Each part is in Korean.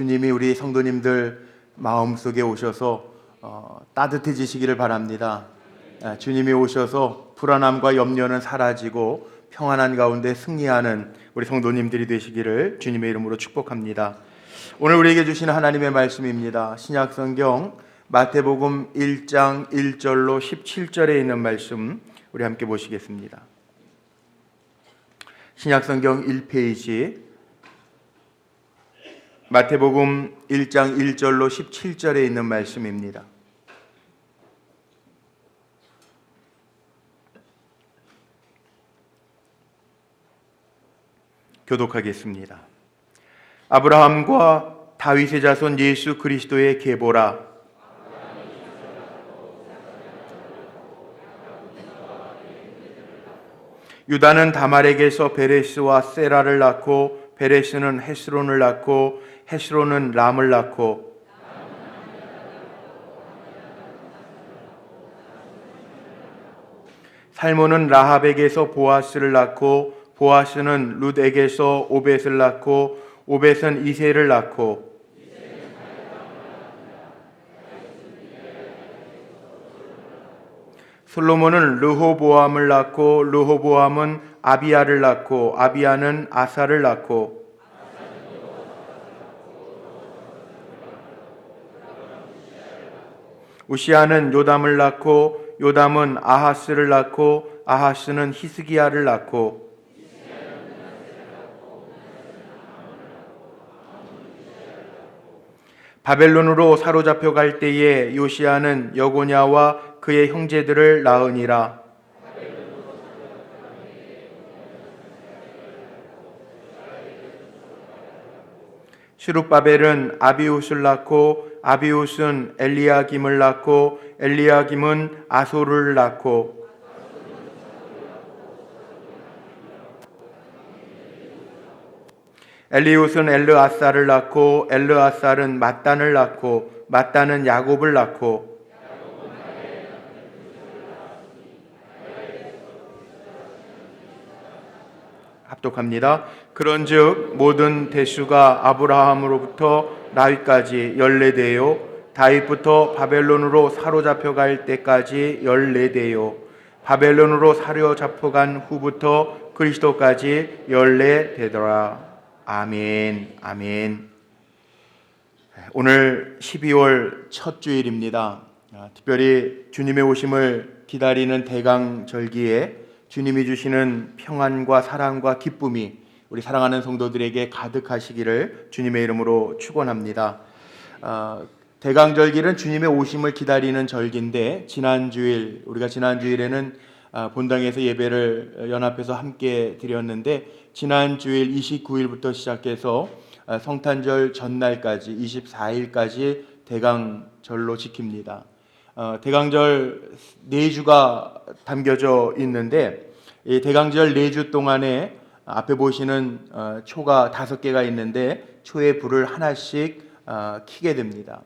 주님이 우리 성도님들 마음속에 오셔서 따뜻해지시기를 바랍니다. 주님이 오셔서 불안함과 염려는 사라지고 평안한 가운데 승리하는 우리 성도님들이 되시기를 주님의 이름으로 축복합니다. 오늘 우리에게 주시는 하나님의 말씀입니다. 신약성경 마태복음 1장 1절로 17절에 있는 말씀 우리 함께 보시겠습니다. 신약성경 1페이지 마태복음 1장 1절로 17절에 있는 말씀입니다. 교독하겠습니다. 아브라함과 다윗의 자손 예수 그리스도의 계보라. 유다는 다말에게서 베레스와 세라를 낳고 베레스는 헤스론을 낳고 헤스론은 람을 낳고 살몬은 라합에게서 보아스를 낳고 보아스는 룻에게서 오벳을 낳고 오벳은 이새를 낳고 솔로몬은 르호보암을 낳고 르호보암은 아비야를 낳고 아비야는 아사를 낳고 우시아는 요담을 낳고 요담은 아하스를 낳고 아하스는 히스기야를 낳고 바벨론으로 사로잡혀 갈 때에 요시아는 여고냐와 그의 형제들을 낳으니라. 슈룹바벨은 아비웃을 낳고 아비웃은 엘리야김을 낳고 엘리야김은 아소를 낳고 엘리웃은 엘르아살을 낳고 엘르아살은 mat단을 낳고 mat단은 야곱을 낳고 합독합니다. 그런즉 모든 대수가 아브라함으로부터 다윗까지 14대요 다윗부터 바벨론으로 사로잡혀 갈 때까지 14대요 바벨론으로 사로잡혀 간 후부터 그리스도까지 14대더라. 아멘. 아멘. 오늘 12월 첫 주일입니다. 특별히 주님의 오심을 기다리는 대강절기에 주님이 주시는 평안과 사랑과 기쁨이 우리 사랑하는 성도들에게 가득하시기를 주님의 이름으로 축원합니다. 대강절기는 주님의 오심을 기다리는 절기인데 우리가 지난 주일에는 본당에서 예배를 연합해서 함께 드렸는데 지난 주일 29일부터 시작해서 성탄절 전날까지 24일까지 대강절로 지킵니다. 대강절 4주가 담겨져 있는데 이 대강절 4주 동안에 앞에 보시는 초가 5개가 있는데 초의 불을 하나씩 켜게 됩니다.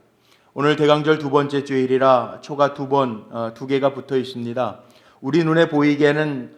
오늘 대강절 두 번째 주일이라 초가 2개가 붙어 있습니다. 우리 눈에 보이기에는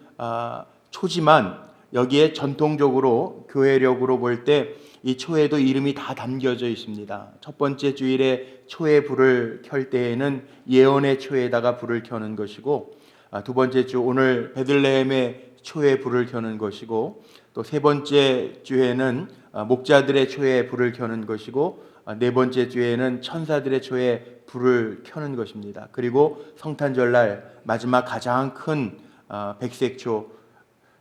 초지만 여기에 전통적으로 교회력으로 볼 때 이 초에도 이름이 다 담겨져 있습니다. 첫 번째 주일에 초의 불을 켤 때에는 예언의 초에다가 불을 켜는 것이고 두 번째 주 오늘 베들레헴의 초에 불을 켜는 것이고 또 세 번째 주에는 목자들의 초에 불을 켜는 것이고 네 번째 주에는 천사들의 초에 불을 켜는 것입니다. 그리고 성탄절날 마지막 가장 큰 백색초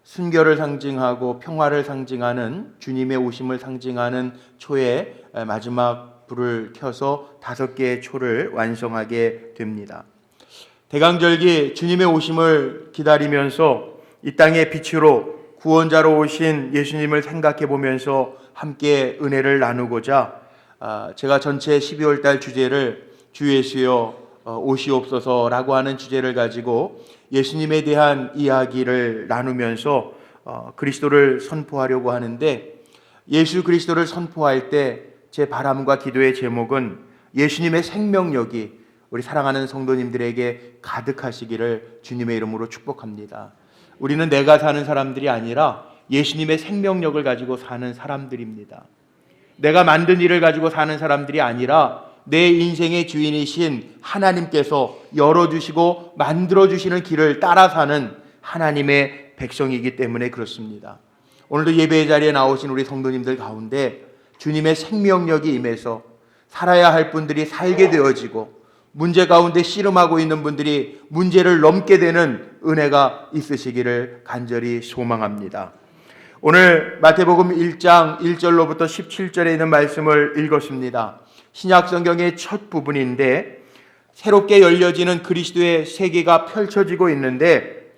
순결을 상징하고 평화를 상징하는 주님의 오심을 상징하는 초에 마지막 불을 켜서 5개의 초를 완성하게 됩니다. 대강절기 주님의 오심을 기다리면서 이 땅의 빛으로 구원자로 오신 예수님을 생각해 보면서 함께 은혜를 나누고자 제가 전체 12월 달 주제를 주 예수여 오시옵소서라고 하는 주제를 가지고 예수님에 대한 이야기를 나누면서 그리스도를 선포하려고 하는데 예수 그리스도를 선포할 때 제 바람과 기도의 제목은 예수님의 생명력이 우리 사랑하는 성도님들에게 가득하시기를 주님의 이름으로 축복합니다. 우리는 내가 사는 사람들이 아니라 예수님의 생명력을 가지고 사는 사람들입니다. 내가 만든 일을 가지고 사는 사람들이 아니라 내 인생의 주인이신 하나님께서 열어주시고 만들어주시는 길을 따라 사는 하나님의 백성이기 때문에 그렇습니다. 오늘도 예배의 자리에 나오신 우리 성도님들 가운데 주님의 생명력이 임해서 살아야 할 분들이 살게 되어지고 문제 가운데 씨름하고 있는 분들이 문제를 넘게 되는 은혜가 있으시기를 간절히 소망합니다. 오늘 마태복음 1장 1절로부터 17절에 있는 말씀을 읽었습니다. 신약 성경의 첫 부분인데 새롭게 열려지는 그리스도의 세계가 펼쳐지고 있는데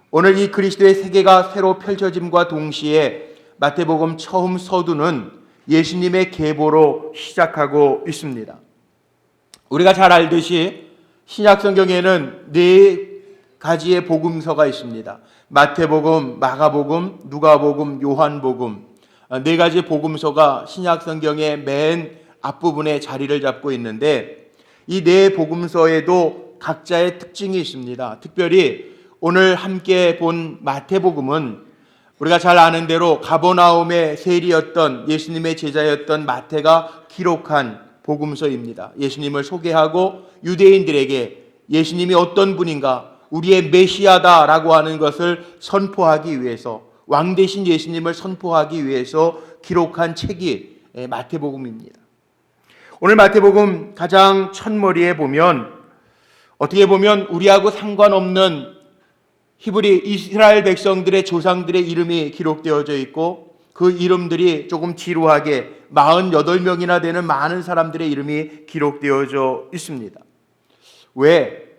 오늘 이 그리스도의 세계가 새로 펼쳐짐과 동시에 마태복음 처음 서두는 예수님의 계보로 시작하고 있습니다. 우리가 잘 알듯이 신약 성경에는 네 가지의 복음서가 있습니다. 마태복음, 마가복음, 누가복음, 요한복음, 네 가지 복음서가 신약 성경의 맨 앞부분에 자리를 잡고 있는데 이 네 복음서에도 각자의 특징이 있습니다. 특별히 오늘 함께 본 마태복음은 우리가 잘 아는 대로 가버나움의 세리였던 예수님의 제자였던 마태가 기록한 복음서입니다. 예수님을 소개하고 유대인들에게 예수님이 어떤 분인가, 우리의 메시아다라고 하는 것을 선포하기 위해서, 왕 대신 예수님을 선포하기 위해서 기록한 책이 마태복음입니다. 오늘 마태복음 가장 첫머리에 보면 어떻게 보면 우리하고 상관없는 히브리 이스라엘 백성들의 조상들의 이름이 기록되어져 있고 그 이름들이 조금 지루하게 48명이나 되는 많은 사람들의 이름이 기록되어져 있습니다. 왜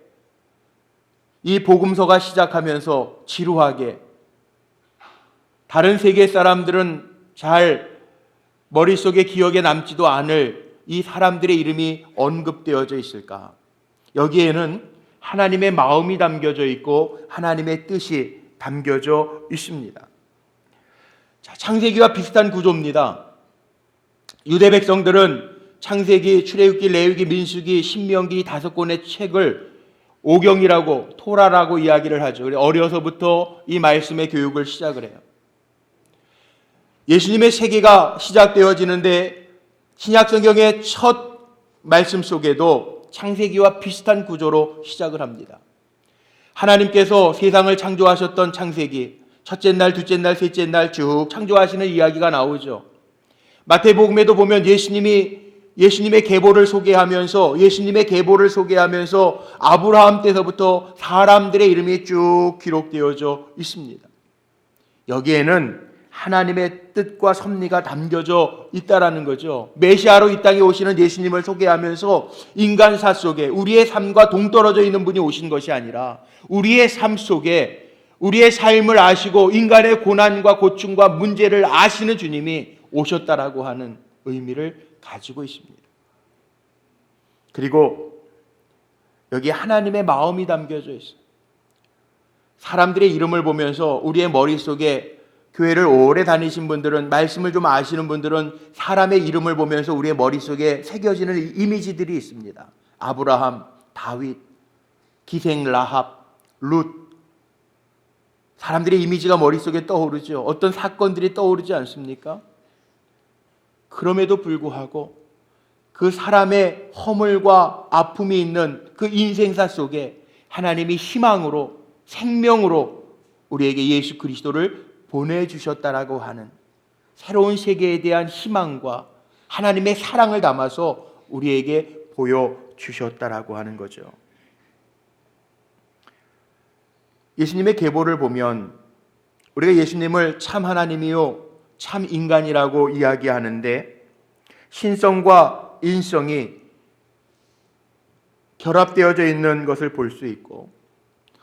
이 복음서가 시작하면서 지루하게 다른 세계 사람들은 잘 머릿속에 기억에 남지도 않을 이 사람들의 이름이 언급되어져 있을까? 여기에는 하나님의 마음이 담겨져 있고 하나님의 뜻이 담겨져 있습니다. 자, 창세기와 비슷한 구조입니다. 유대 백성들은 창세기, 출애굽기, 레위기, 민수기, 신명기 5권의 책을 오경이라고 토라라고 이야기를 하죠. 어려서부터 이 말씀의 교육을 시작을 해요. 예수님의 세계가 시작되어지는데 신약 성경의 첫 말씀 속에도 창세기와 비슷한 구조로 시작을 합니다. 하나님께서 세상을 창조하셨던 창세기, 첫째 날, 둘째 날, 셋째 날 쭉 창조하시는 이야기가 나오죠. 마태복음에도 보면 예수님의 계보를 소개하면서 아브라함 때서부터 사람들의 이름이 쭉 기록되어져 있습니다. 여기에는 하나님의 뜻과 섭리가 담겨져 있다라는 거죠. 메시아로 이 땅에 오시는 예수님을 소개하면서 인간사 속에 우리의 삶과 동떨어져 있는 분이 오신 것이 아니라 우리의 삶 속에 우리의 삶을 아시고 인간의 고난과 고충과 문제를 아시는 주님이 오셨다라고 하는 의미를 가지고 있습니다. 그리고 여기 하나님의 마음이 담겨져 있어요. 사람들의 이름을 보면서 우리의 머릿속에 교회를 오래 다니신 분들은, 말씀을 좀 아시는 분들은 사람의 이름을 보면서 우리의 머릿속에 새겨지는 이미지들이 있습니다. 아브라함, 다윗, 기생 라합, 룻. 사람들의 이미지가 머릿속에 떠오르죠. 어떤 사건들이 떠오르지 않습니까? 그럼에도 불구하고 그 사람의 허물과 아픔이 있는 그 인생사 속에 하나님이 희망으로, 생명으로 우리에게 예수 그리스도를 보내주셨다라고 하는 새로운 세계에 대한 희망과 하나님의 사랑을 담아서 우리에게 보여주셨다라고 하는 거죠. 예수님의 계보를 보면 우리가 예수님을 참 하나님이요 참 인간이라고 이야기하는데 신성과 인성이 결합되어져 있는 것을 볼 수 있고,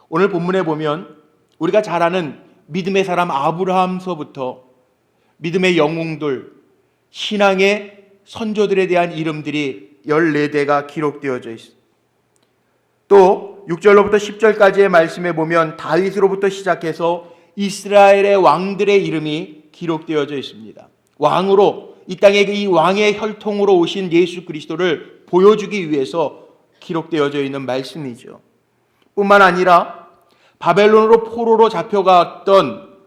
오늘 본문에 보면 우리가 잘 아는 믿음의 사람 아브라함서부터 믿음의 영웅들, 신앙의 선조들에 대한 이름들이 14대가 기록되어져 있습니다. 또 6절로부터 10절까지의 말씀에 보면 다윗으로부터 시작해서 이스라엘의 왕들의 이름이 기록되어져 있습니다. 왕으로, 이 땅에 이 왕의 혈통으로 오신 예수 그리스도를 보여주기 위해서 기록되어져 있는 말씀이죠. 뿐만 아니라 바벨론으로 포로로 잡혀갔던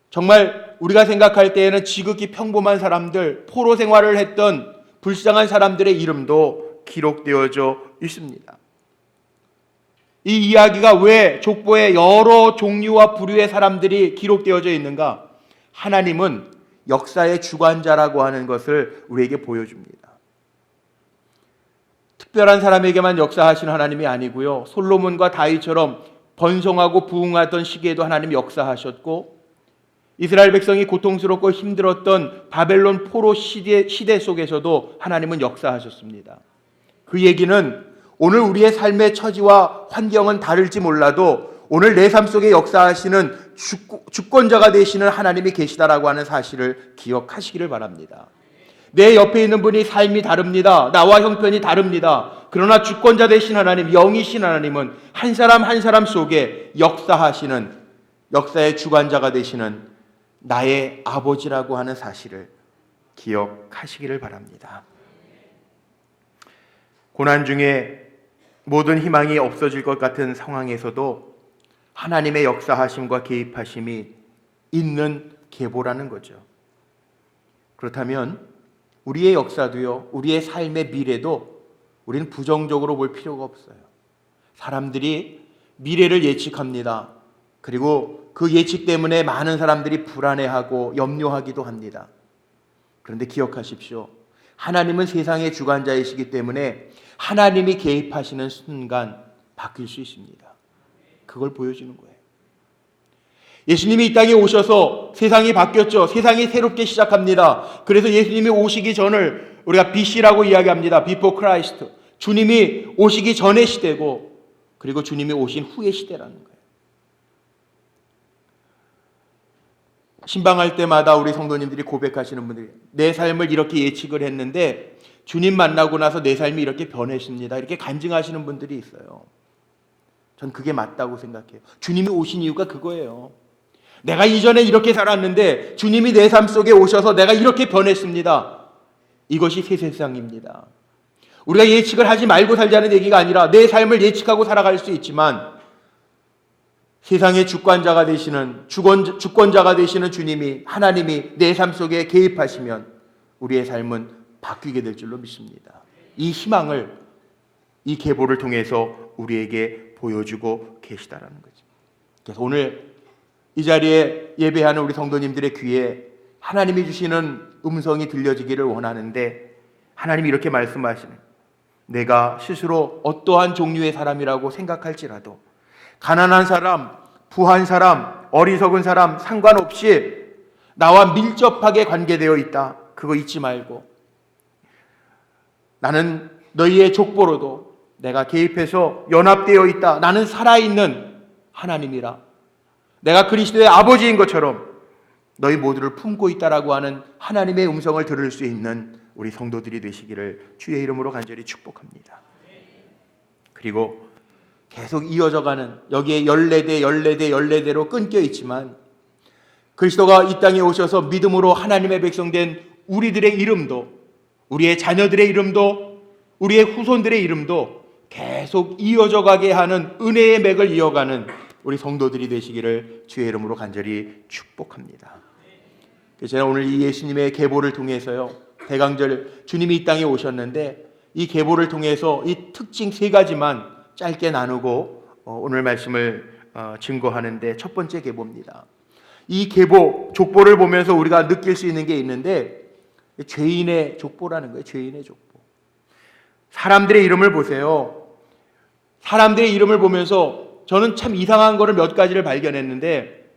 정말 우리가 생각할 때에는 지극히 평범한 사람들, 포로 생활을 했던 불쌍한 사람들의 이름도 기록되어져 있습니다. 이 이야기가 왜 족보에 여러 종류와 부류의 사람들이 기록되어져 있는가? 하나님은 역사의 주관자라고 하는 것을 우리에게 보여줍니다. 특별한 사람에게만 역사하신 하나님이 아니고요, 솔로몬과 다윗처럼 번성하고 부흥하던 시기에도 하나님이 역사하셨고, 이스라엘 백성이 고통스럽고 힘들었던 바벨론 포로 시대 속에서도 하나님은 역사하셨습니다. 그 얘기는 오늘 우리의 삶의 처지와 환경은 다를지 몰라도 오늘 내 삶 속에 역사하시는 주권자가 되시는 하나님이 계시다라고 하는 사실을 기억하시기를 바랍니다. 내 옆에 있는 분이 삶이 다릅니다. 나와 형편이 다릅니다. 그러나 주권자 되신 하나님, 영이신 하나님은 한 사람 한 사람 속에 역사하시는, 역사의 주관자가 되시는 나의 아버지라고 하는 사실을 기억하시기를 바랍니다. 고난 중에 모든 희망이 없어질 것 같은 상황에서도 하나님의 역사하심과 개입하심이 있는 계보라는 거죠. 그렇다면 우리의 역사도요, 우리의 삶의 미래도 우리는 부정적으로 볼 필요가 없어요. 사람들이 미래를 예측합니다. 그리고 그 예측 때문에 많은 사람들이 불안해하고 염려하기도 합니다. 그런데 기억하십시오. 하나님은 세상의 주관자이시기 때문에 하나님이 개입하시는 순간 바뀔 수 있습니다. 그걸 보여주는 거예요. 예수님이 이 땅에 오셔서 세상이 바뀌었죠. 세상이 새롭게 시작합니다. 그래서 예수님이 오시기 전을 우리가 BC라고 이야기합니다. Before Christ. 주님이 오시기 전의 시대고, 그리고 주님이 오신 후의 시대라는 거예요. 신방할 때마다 우리 성도님들이 고백하시는 분들이, 내 삶을 이렇게 예측을 했는데 주님 만나고 나서 내 삶이 이렇게 변했습니다, 이렇게 간증하시는 분들이 있어요. 전 그게 맞다고 생각해요. 주님이 오신 이유가 그거예요. 내가 이전에 이렇게 살았는데 주님이 내 삶 속에 오셔서 내가 이렇게 변했습니다. 이것이 새 세상입니다. 우리가 예측을 하지 말고 살자는 얘기가 아니라 내 삶을 예측하고 살아갈 수 있지만 세상의 주권자가 되시는, 주권자가 되시는 주님이, 하나님이 내 삶 속에 개입하시면 우리의 삶은 바뀌게 될 줄로 믿습니다. 이 희망을 이 계보를 통해서 우리에게 보여주고 계시다라는 거죠. 그래서 오늘 이 자리에 예배하는 우리 성도님들의 귀에 하나님이 주시는 음성이 들려지기를 원하는데, 하나님이 이렇게 말씀하시는, 내가 스스로 어떠한 종류의 사람이라고 생각할지라도 가난한 사람, 부한 사람, 어리석은 사람 상관없이 나와 밀접하게 관계되어 있다. 그거 잊지 말고, 나는 너희의 족보로도 내가 개입해서 연합되어 있다. 나는 살아있는 하나님이라. 내가 그리스도의 아버지인 것처럼 너희 모두를 품고 있다라고 하는 하나님의 음성을 들을 수 있는 우리 성도들이 되시기를 주의 이름으로 간절히 축복합니다. 그리고 계속 이어져가는, 여기에 14대로 끊겨 있지만 그리스도가 이 땅에 오셔서 믿음으로 하나님의 백성된 우리들의 이름도, 우리의 자녀들의 이름도, 우리의 후손들의 이름도 계속 이어져 가게 하는 은혜의 맥을 이어가는 우리 성도들이 되시기를 주의 이름으로 간절히 축복합니다. 제가 오늘 이 예수님의 계보를 통해서요, 대강절 주님이 이 땅에 오셨는데 이 계보를 통해서 이 특징 3가지만 짧게 나누고 오늘 말씀을 증거하는데, 첫 번째 계보입니다. 이 계보, 족보를 보면서 우리가 느낄 수 있는 게 있는데, 죄인의 족보라는 거예요. 죄인의 족보. 사람들의 이름을 보세요. 사람들의 이름을 보면서 저는 참 이상한 거를 몇 가지를 발견했는데,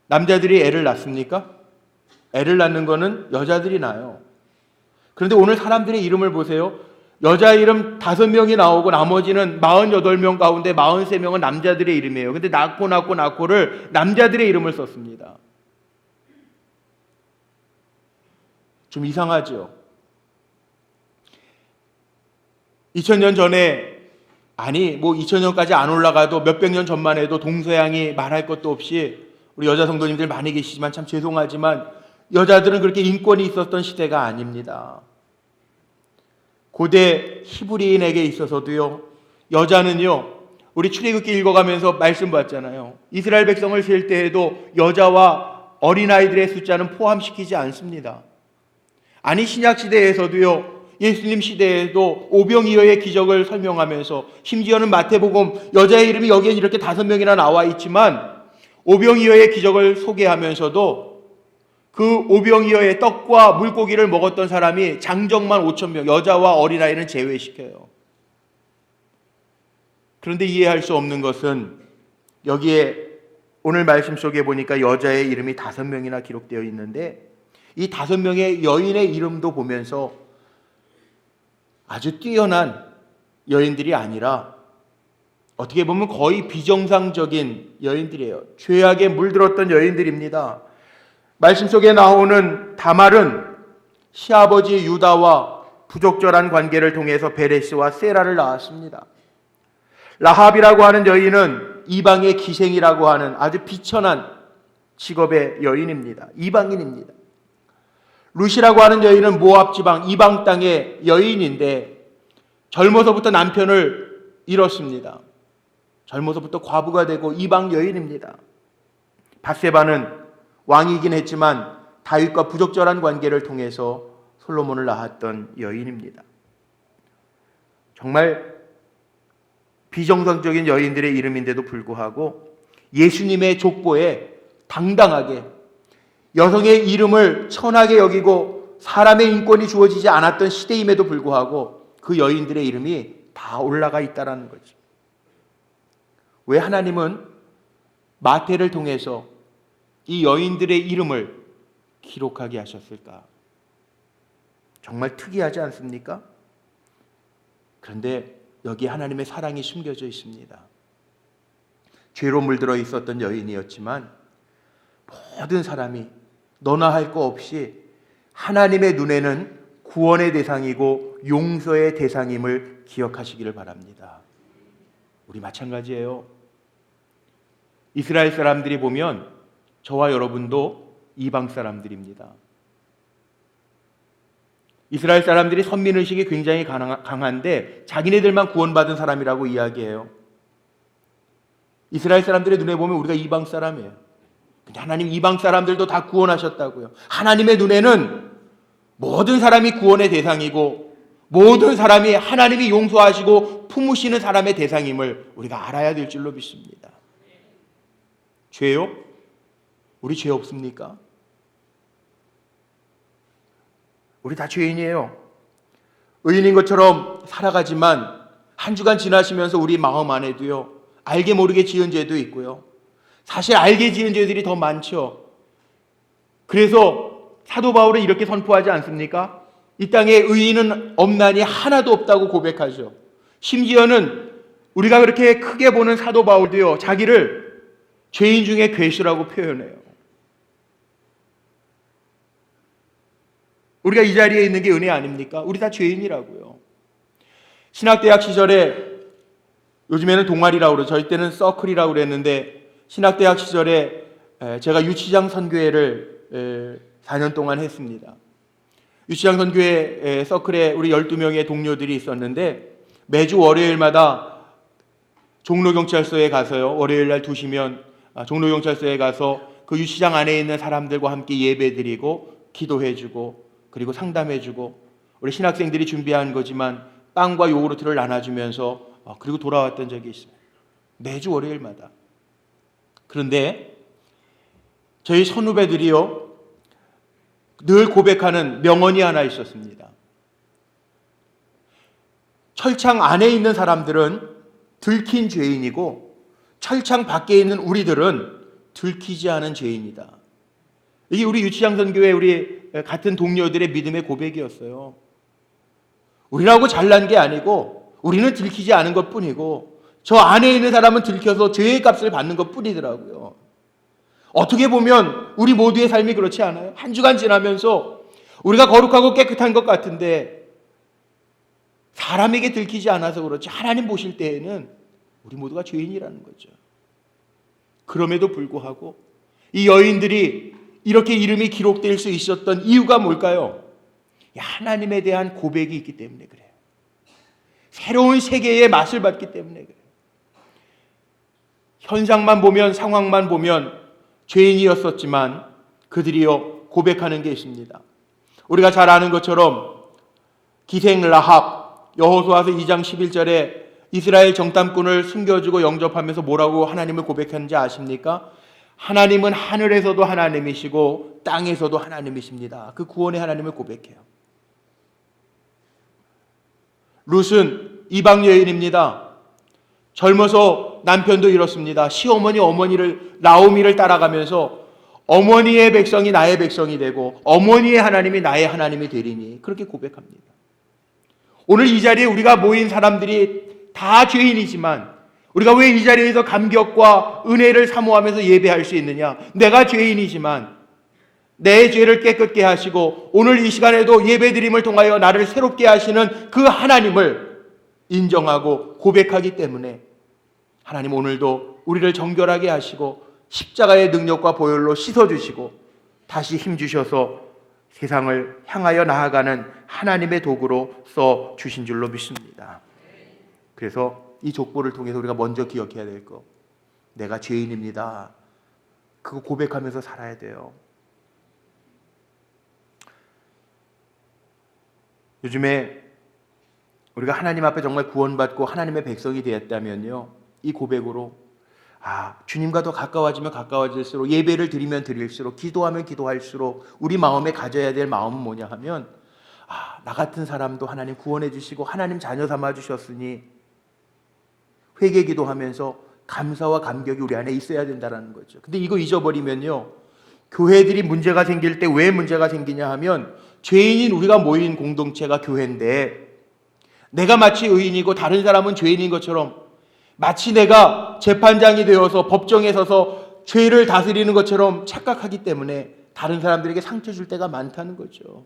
남자들이 애를 낳습니까? 애를 낳는 거는 여자들이 낳아요. 그런데 오늘 사람들의 이름을 보세요. 여자 이름 5명이 나오고 나머지는 48명 가운데 43명은 남자들의 이름이에요. 근데 낳고를 남자들의 이름을 썼습니다. 좀 이상하죠? 2000년 전에, 아니 2000년까지 안 올라가도 몇백 년 전만 해도 동서양이 말할 것도 없이, 우리 여자 성도님들 많이 계시지만 참 죄송하지만 여자들은 그렇게 인권이 있었던 시대가 아닙니다. 고대 히브리인에게 있어서도요, 여자는요, 우리 출애굽기 읽어가면서 말씀 봤잖아요. 이스라엘 백성을 셀 때에도 여자와 어린아이들의 숫자는 포함시키지 않습니다. 아니 신약시대에서도요, 예수님 시대에도 오병이어의 기적을 설명하면서 심지어는 마태복음 여자의 이름이 여기에 이렇게 5명이나 나와 있지만 오병이어의 기적을 소개하면서도 그 오병이어의 떡과 물고기를 먹었던 사람이 장정만 5,000명, 여자와 어린아이는 제외시켜요. 그런데 이해할 수 없는 것은 여기에 오늘 말씀 속에 보니까 여자의 이름이 5명이나 기록되어 있는데 이 5명의 여인의 이름도 보면서 아주 뛰어난 여인들이 아니라 어떻게 보면 거의 비정상적인 여인들이에요. 죄악에 물들었던 여인들입니다. 말씀 속에 나오는 다말은 시아버지 유다와 부적절한 관계를 통해서 베레스와 세라를 낳았습니다. 라합이라고 하는 여인은 이방의 기생이라고 하는 아주 비천한 직업의 여인입니다. 이방인입니다. 룻이라고 하는 여인은 모압 지방 이방 땅의 여인인데 젊어서부터 남편을 잃었습니다. 젊어서부터 과부가 되고 이방 여인입니다. 밧세바는 왕이긴 했지만 다윗과 부적절한 관계를 통해서 솔로몬을 낳았던 여인입니다. 정말 비정상적인 여인들의 이름인데도 불구하고 예수님의 족보에 당당하게 여성의 이름을 천하게 여기고 사람의 인권이 주어지지 않았던 시대임에도 불구하고 그 여인들의 이름이 다 올라가 있다는 거죠. 왜 하나님은 마태를 통해서 이 여인들의 이름을 기록하게 하셨을까? 정말 특이하지 않습니까? 그런데 여기에 하나님의 사랑이 숨겨져 있습니다. 죄로 물들어 있었던 여인이었지만 모든 사람이 너나 할 거 없이 하나님의 눈에는 구원의 대상이고 용서의 대상임을 기억하시기를 바랍니다. 우리 마찬가지예요. 이스라엘 사람들이 보면 저와 여러분도 이방 사람들입니다. 이스라엘 사람들이 선민의식이 굉장히 강한데 자기네들만 구원받은 사람이라고 이야기해요. 이스라엘 사람들의 눈에 보면 우리가 이방 사람이에요. 근데 하나님 이방 사람들도 다 구원하셨다고요. 하나님의 눈에는 모든 사람이 구원의 대상이고 모든 사람이 하나님이 용서하시고 품으시는 사람의 대상임을 우리가 알아야 될 줄로 믿습니다. 죄요? 우리 죄 없습니까? 우리 다 죄인이에요. 의인인 것처럼 살아가지만 한 주간 지나시면서 우리 마음 안에도요, 알게 모르게 지은 죄도 있고요. 사실 알게 지은 죄들이 더 많죠. 그래서 사도 바울은 이렇게 선포하지 않습니까? 이 땅에 의인은 없나니 하나도 없다고 고백하죠. 심지어는 우리가 그렇게 크게 보는 사도 바울도요, 자기를 죄인 중에 괴수라고 표현해요. 우리가 이 자리에 있는 게 은혜 아닙니까? 우리 다 죄인이라고요. 신학대학 시절에, 요즘에는 동아리라고 그러죠. 저희 때는 서클이라고 그랬는데, 신학대학 시절에 제가 유치장 선교회를 4년 동안 했습니다. 유치장 선교회 서클에 우리 12명의 동료들이 있었는데 매주 월요일마다 종로경찰서에 가서요, 월요일 날 2시면 종로경찰서에 가서 그 유치장 안에 있는 사람들과 함께 예배드리고 기도해주고 그리고 상담해주고, 우리 신학생들이 준비한 거지만 빵과 요구르트를 나눠주면서 그리고 돌아왔던 적이 있어요. 매주 월요일마다. 그런데 저희 선후배들이요, 늘 고백하는 명언이 하나 있었습니다. 철창 안에 있는 사람들은 들킨 죄인이고 철창 밖에 있는 우리들은 들키지 않은 죄인이다. 이게 우리 유치장 선교회 우리 같은 동료들의 믿음의 고백이었어요. 우리라고 잘난 게 아니고 우리는 들키지 않은 것뿐이고 저 안에 있는 사람은 들켜서 죄의 값을 받는 것뿐이더라고요. 어떻게 보면 우리 모두의 삶이 그렇지 않아요? 한 주간 지나면서 우리가 거룩하고 깨끗한 것 같은데 사람에게 들키지 않아서 그렇지 하나님 보실 때에는 우리 모두가 죄인이라는 거죠. 그럼에도 불구하고 이 여인들이 이렇게 이름이 기록될 수 있었던 이유가 뭘까요? 하나님에 대한 고백이 있기 때문에 그래요. 새로운 세계의 맛을 봤기 때문에 그래요. 현상만 보면, 상황만 보면 죄인이었었지만 그들이요 고백하는 게 있습니다. 우리가 잘 아는 것처럼 기생 라합, 여호수아서 2장 11절에 이스라엘 정탐꾼을 숨겨주고 영접하면서 뭐라고 하나님을 고백했는지 아십니까? 하나님은 하늘에서도 하나님이시고 땅에서도 하나님이십니다. 그 구원의 하나님을 고백해요. 룻은 이방 여인입니다. 젊어서 남편도 잃었습니다. 시어머니 어머니를 나오미를 따라가면서 어머니의 백성이 나의 백성이 되고 어머니의 하나님이 나의 하나님이 되리니 그렇게 고백합니다. 오늘 이 자리에 우리가 모인 사람들이 다 죄인이지만 우리가 왜 이 자리에서 감격과 은혜를 사모하면서 예배할 수 있느냐? 내가 죄인이지만 내 죄를 깨끗게 하시고 오늘 이 시간에도 예배드림을 통하여 나를 새롭게 하시는 그 하나님을 인정하고 고백하기 때문에 하나님 오늘도 우리를 정결하게 하시고 십자가의 능력과 보혈로 씻어주시고 다시 힘주셔서 세상을 향하여 나아가는 하나님의 도구로 써주신 줄로 믿습니다. 그래서 이 족보를 통해서 우리가 먼저 기억해야 될 거, 내가 죄인입니다. 그거 고백하면서 살아야 돼요. 요즘에 우리가 하나님 앞에 정말 구원받고 하나님의 백성이 되었다면요, 이 고백으로 주님과 더 가까워지면 가까워질수록, 예배를 드리면 드릴수록, 기도하면 기도할수록 우리 마음에 가져야 될 마음은 뭐냐 하면 나 같은 사람도 하나님 구원해 주시고 하나님 자녀 삼아 주셨으니 회개 기도하면서 감사와 감격이 우리 안에 있어야 된다는 거죠. 근데 이거 잊어버리면요, 교회들이 문제가 생길 때 왜 문제가 생기냐 하면 죄인인 우리가 모인 공동체가 교회인데 내가 마치 의인이고 다른 사람은 죄인인 것처럼 마치 내가 재판장이 되어서 법정에 서서 죄를 다스리는 것처럼 착각하기 때문에 다른 사람들에게 상처 줄 때가 많다는 거죠.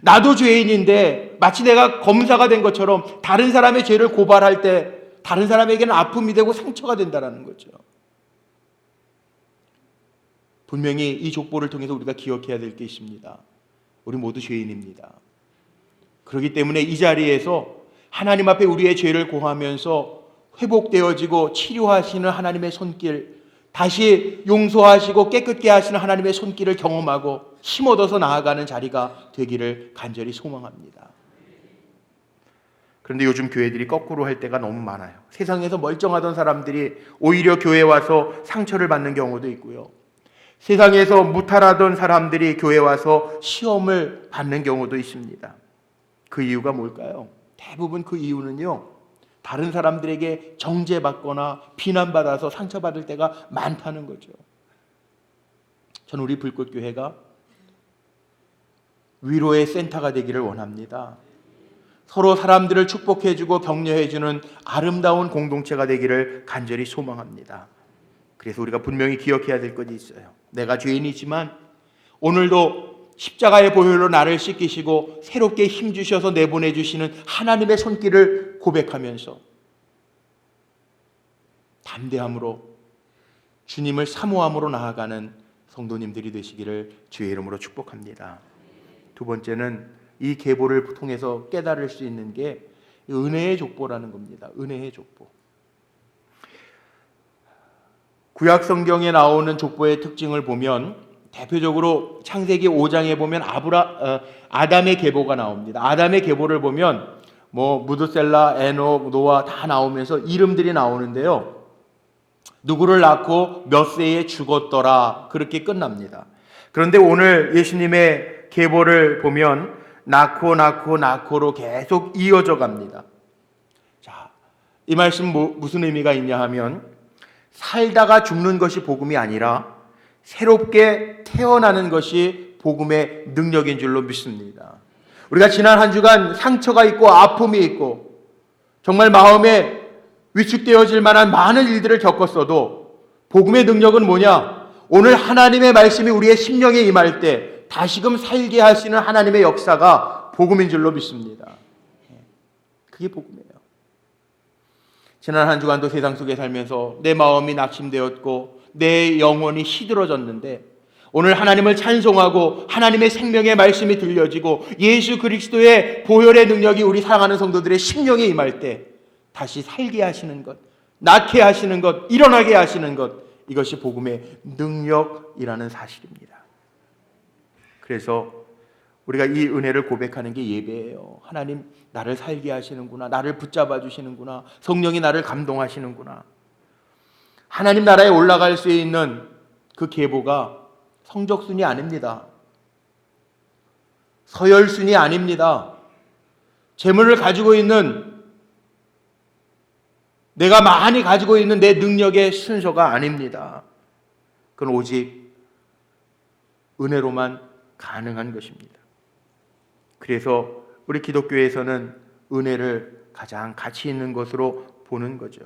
나도 죄인인데 마치 내가 검사가 된 것처럼 다른 사람의 죄를 고발할 때 다른 사람에게는 아픔이 되고 상처가 된다는 거죠. 분명히 이 족보를 통해서 우리가 기억해야 될 게 있습니다. 우리 모두 죄인입니다. 그렇기 때문에 이 자리에서 하나님 앞에 우리의 죄를 고하면서 회복되어지고 치료하시는 하나님의 손길, 다시 용서하시고 깨끗게 하시는 하나님의 손길을 경험하고 힘 얻어서 나아가는 자리가 되기를 간절히 소망합니다. 그런데 요즘 교회들이 거꾸로 할 때가 너무 많아요. 세상에서 멀쩡하던 사람들이 오히려 교회에 와서 상처를 받는 경우도 있고요. 세상에서 무탈하던 사람들이 교회에 와서 시험을 받는 경우도 있습니다. 그 이유가 뭘까요? 대부분 그 이유는요, 다른 사람들에게 정죄받거나 비난받아서 상처받을 때가 많다는 거죠. 저는 우리 불꽃교회가 위로의 센터가 되기를 원합니다. 서로 사람들을 축복해주고 격려해주는 아름다운 공동체가 되기를 간절히 소망합니다. 그래서 우리가 분명히 기억해야 될 것이 있어요. 내가 죄인이지만 오늘도 십자가의 보혈로 나를 씻기시고 새롭게 힘주셔서 내보내주시는 하나님의 손길을 고백하면서 담대함으로 주님을 사모함으로 나아가는 성도님들이 되시기를 주의 이름으로 축복합니다. 두 번째는 이 계보를 통해서 깨달을 수 있는 게 은혜의 족보라는 겁니다. 은혜의 족보. 구약 성경에 나오는 족보의 특징을 보면 대표적으로 창세기 5장에 보면 아담의 계보가 나옵니다. 아담의 계보를 보면 무드셀라, 에녹, 노아 다 나오면서 이름들이 나오는데요, 누구를 낳고 몇 세에 죽었더라 그렇게 끝납니다. 그런데 오늘 예수님의 계보를 보면 낳고로 계속 이어져 갑니다. 자, 이 말씀 무슨 의미가 있냐 하면 살다가 죽는 것이 복음이 아니라 새롭게 태어나는 것이 복음의 능력인 줄로 믿습니다. 우리가 지난 한 주간 상처가 있고 아픔이 있고 정말 마음에 위축되어질 만한 많은 일들을 겪었어도 복음의 능력은 뭐냐? 오늘 하나님의 말씀이 우리의 심령에 임할 때 다시금 살게 하시는 하나님의 역사가 복음인 줄로 믿습니다. 그게 복음이에요. 지난 한 주간도 세상 속에 살면서 내 마음이 낙심되었고 내 영혼이 시들어졌는데 오늘 하나님을 찬송하고 하나님의 생명의 말씀이 들려지고 예수 그리스도의 보혈의 능력이 우리 사랑하는 성도들의 심령에 임할 때 다시 살게 하시는 것, 낫게 하시는 것, 일어나게 하시는 것, 이것이 복음의 능력이라는 사실입니다. 그래서 우리가 이 은혜를 고백하는 게 예배예요. 하나님 나를 살게 하시는구나. 나를 붙잡아 주시는구나. 성령이 나를 감동하시는구나. 하나님 나라에 올라갈 수 있는 그 계보가 성적순이 아닙니다. 서열순이 아닙니다. 재물을 가지고 있는, 내가 많이 가지고 있는 내 능력의 순서가 아닙니다. 그건 오직 은혜로만 가능한 것입니다. 그래서 우리 기독교에서는 은혜를 가장 가치 있는 것으로 보는 거죠.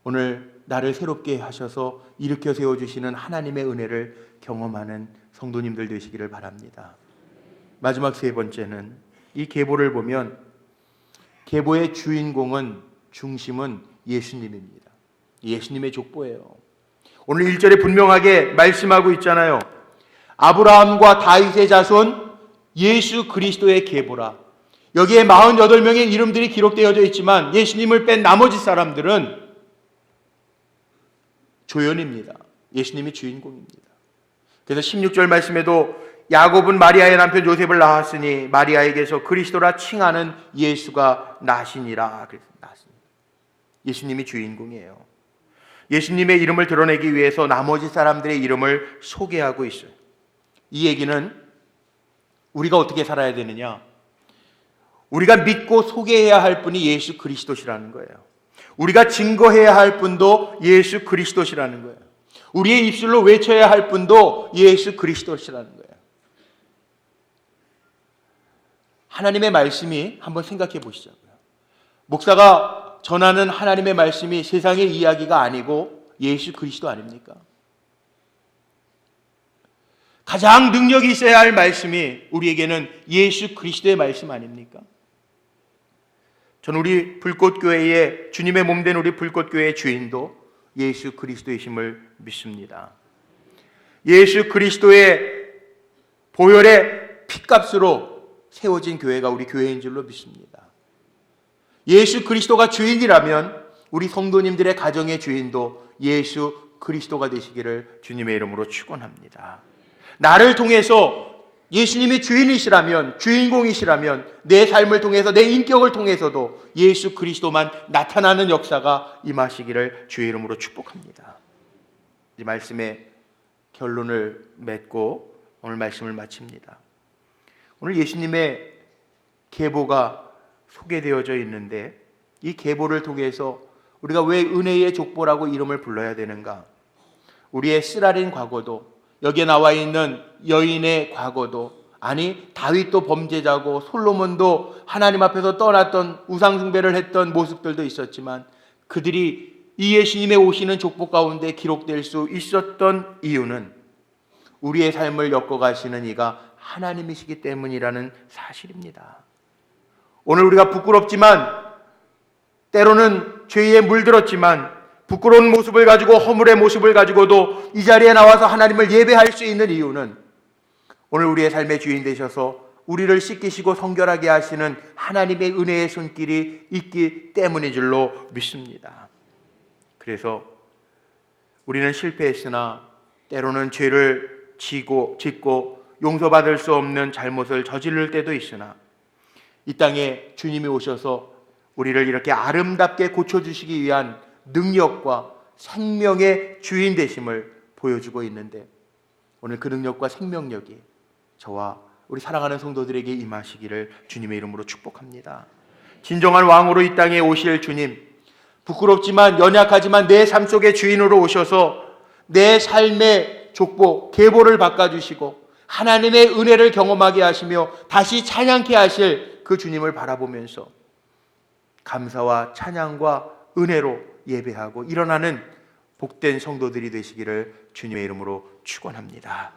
오늘 나를 새롭게 하셔서 일으켜 세워주시는 하나님의 은혜를 경험하는 성도님들 되시기를 바랍니다. 마지막 세 번째는, 이 계보를 보면 계보의 주인공은, 중심은 예수님입니다. 예수님의 족보예요. 오늘 1절에 분명하게 말씀하고 있잖아요. 아브라함과 다윗의 자손 예수 그리스도의 계보라. 여기에 48명의 이름들이 기록되어져 있지만 예수님을 뺀 나머지 사람들은 조연입니다. 예수님이 주인공입니다. 그래서 16절 말씀에도 야곱은 마리아의 남편 요셉을 낳았으니 마리아에게서 그리스도라 칭하는 예수가 나시니라. 그래서 예수님이 주인공이에요. 예수님의 이름을 드러내기 위해서 나머지 사람들의 이름을 소개하고 있어요. 이 얘기는 우리가 어떻게 살아야 되느냐? 우리가 믿고 소개해야 할 분이 예수 그리스도시라는 거예요. 우리가 증거해야 할 분도 예수 그리스도시라는 거예요. 우리의 입술로 외쳐야 할 분도 예수 그리스도시라는 거예요. 하나님의 말씀이, 한번 생각해 보시자고요. 목사가 전하는 하나님의 말씀이 세상의 이야기가 아니고 예수 그리스도 아닙니까? 가장 능력이 있어야 할 말씀이 우리에게는 예수 그리스도의 말씀 아닙니까? 저는 우리 불꽃교회의, 주님의 몸된 우리 불꽃교회의 주인도 예수 그리스도이심을 믿습니다. 예수 그리스도의 보혈의 피값으로 세워진 교회가 우리 교회인 줄로 믿습니다. 예수 그리스도가 주인이라면 우리 성도님들의 가정의 주인도 예수 그리스도가 되시기를 주님의 이름으로 축원합니다. 나를 통해서 예수님이 주인이시라면, 주인공이시라면 내 삶을 통해서, 내 인격을 통해서도 예수 그리스도만 나타나는 역사가 임하시기를 주의 이름으로 축복합니다. 이 말씀의 결론을 맺고 오늘 말씀을 마칩니다. 오늘 예수님의 계보가 소개되어져 있는데 이 계보를 통해서 우리가 왜 은혜의 족보라고 이름을 불러야 되는가? 우리의 쓰라린 과거도, 여기에 나와 있는 여인의 과거도, 아니 다윗도 범죄자고 솔로몬도 하나님 앞에서 떠났던, 우상 숭배를 했던 모습들도 있었지만 그들이 이 예수님의 오시는 족보 가운데 기록될 수 있었던 이유는 우리의 삶을 엮어가시는 이가 하나님이시기 때문이라는 사실입니다. 오늘 우리가 부끄럽지만, 때로는 죄에 물들었지만 부끄러운 모습을 가지고, 허물의 모습을 가지고도 이 자리에 나와서 하나님을 예배할 수 있는 이유는 오늘 우리의 삶의 주인 되셔서 우리를 씻기시고 성결하게 하시는 하나님의 은혜의 손길이 있기 때문인 줄로 믿습니다. 그래서 우리는 실패했으나 때로는 죄를 짓고 용서받을 수 없는 잘못을 저지를 때도 있으나 이 땅에 주님이 오셔서 우리를 이렇게 아름답게 고쳐주시기 위한 능력과 생명의 주인 되심을 보여주고 있는데 오늘 그 능력과 생명력이 저와 우리 사랑하는 성도들에게 임하시기를 주님의 이름으로 축복합니다. 진정한 왕으로 이 땅에 오실 주님, 부끄럽지만 연약하지만 내 삶 속의 주인으로 오셔서 내 삶의 족보, 계보를 바꿔주시고 하나님의 은혜를 경험하게 하시며 다시 찬양케 하실 그 주님을 바라보면서 감사와 찬양과 은혜로 예배하고 일어나는 복된 성도들이 되시기를 주님의 이름으로 축원합니다.